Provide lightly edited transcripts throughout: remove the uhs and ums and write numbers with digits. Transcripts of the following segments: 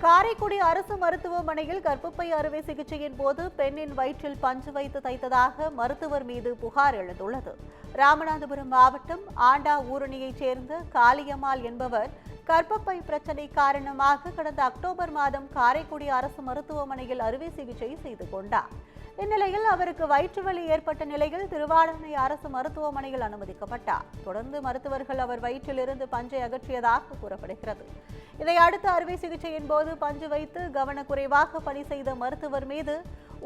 காரைக்குடி அரசு மருத்துவமனையில் கர்ப்பப்பை அறுவை சிகிச்சையின் போது பெண்ணின் வயிற்றில் பஞ்சு வைத்து தைத்ததாக மருத்துவர் மீது புகார் எழுந்துள்ளது. ராமநாதபுரம் மாவட்டம் ஆண்டா ஊரணியைச் சேர்ந்த காளியம்மாள் என்பவர் கர்ப்பப்பை பிரச்சினை காரணமாக கடந்த அக்டோபர் மாதம் காரைக்குடி அரசு மருத்துவமனையில் அறுவை சிகிச்சை செய்து கொண்டார். இந்நிலையில் அவருக்கு வயிற்று வலி ஏற்பட்ட நிலையில் திருவாடானை அரசு மருத்துவமனையில் அனுமதிக்கப்பட்டார். தொடர்ந்து மருத்துவர்கள் அவர் வயிற்றிலிருந்து பஞ்சை அகற்றியதாக கூறப்படுகிறது. இதையடுத்து அறுவை சிகிச்சையின் போது பஞ்சு வைத்து கவனக்குறைவாக பணி செய்த மருத்துவர் மீது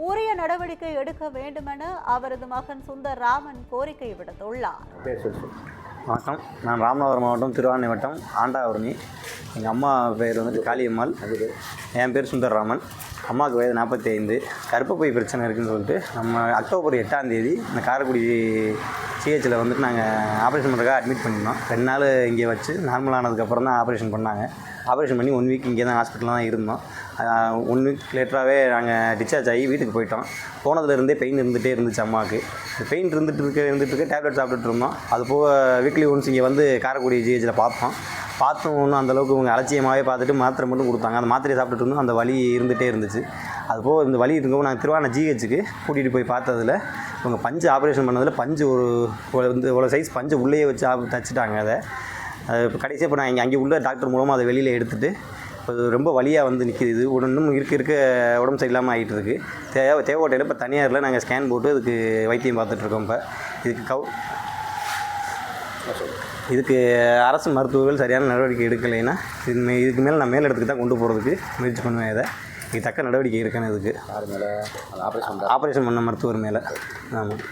உரிய நடவடிக்கை எடுக்க வேண்டுமென அவரது மகன் சுந்தர் ராமன் கோரிக்கை விடுத்துள்ளார். வணக்கம், நான் ராமநாதபுரம் மாவட்டம் திருவானை வட்டம் ஆண்டாவரணி. எங்கள் அம்மா பேர் வந்துட்டு காளியம்மாள், என் பேர் சுந்தர் ராமன். அம்மாவுக்கு வயது 45. கர்ப்பப்பை பிரச்சனை இருக்குதுன்னு சொல்லிட்டு நம்ம அக்டோபர் 8ஆம் தேதி இந்த காரைக்குடி சிஹெச்சில் வந்துட்டு நாங்கள் ஆப்ரேஷன் பண்ணுறதுக்காக அட்மிட் பண்ணியிருந்தோம். 2 நாள் இங்கே வச்சு நார்மலானதுக்கப்புறம் தான் ஆப்ரேஷன் பண்ணாங்க. ஆப்ரேஷன் பண்ணி 1 வீக் இங்கே தான் ஹாஸ்பிட்டலில் தான் இருந்தோம். 1 வீக் லேட்டராகவே நாங்கள் டிஸ்சார்ஜ் ஆகி வீட்டுக்கு போயிட்டோம். போனதுலேருந்தே பெயின் இருந்துகிட்டே இருந்துச்சு அம்மாவுக்கு. பெயின் இருந்துகிட்டு டேப்லெட் சாப்பிட்டுட்டு இருந்தோம். அது போக வீக்லி ஒன்ஸ் இங்கே வந்து காரைக்குடி ஜிஹெச்சில் பார்த்தோம். ஒன்றும் அந்தளவுக்கு இவங்க அலட்சியமாகவே பார்த்துட்டு மாத்திரை மட்டும் கொடுத்தாங்க. அந்த மாத்திரையை சாப்பிட்டுட்டு இருந்தோம். அந்த வலி இருந்துகிட்டே இருந்துச்சு. அதுபோக இந்த வலி இருக்கவும் நாங்கள் திருவானை ஜிஹெச்சுக்கு கூட்டிகிட்டு போய் பார்த்ததில் இவங்க பஞ்சு ஆப்ரேஷன் பண்ணதில் பஞ்சு இவ்வளோ சைஸ் பஞ்சு உள்ளே வச்சு தச்சுட்டாங்க. அதை இப்போ கடைசியாக இப்போ நான் அங்கே உள்ள டாக்டர் மூலமாக அதை வெளியில் எடுத்துகிட்டு இப்போ ரொம்ப வலியாக வந்து நிற்கிது. இது இன்னும் இருக்க உடம்பு சரியில்லாமல் ஆகிட்டு இருக்குது. தேவோட்டையில் இப்போ தனியாரில் நாங்கள் ஸ்கேன் போட்டு இதுக்கு வைத்தியம் பார்த்துட்ருக்கோம். இப்போ இதுக்கு அரசு மருத்துவர்கள் சரியான நடவடிக்கை எடுக்கலைன்னா இதுக்கு மேலே நான் மேல் இடத்துக்கு தான் கொண்டு போகிறதுக்கு முயற்சி பண்ணுவேன். இதுக்கு தக்க நடவடிக்கை இருக்கணும். இதுக்கு யார் மேலே? ஆப்ரேஷன் பண்ண மருத்துவர் மேலே. ஆமாம்.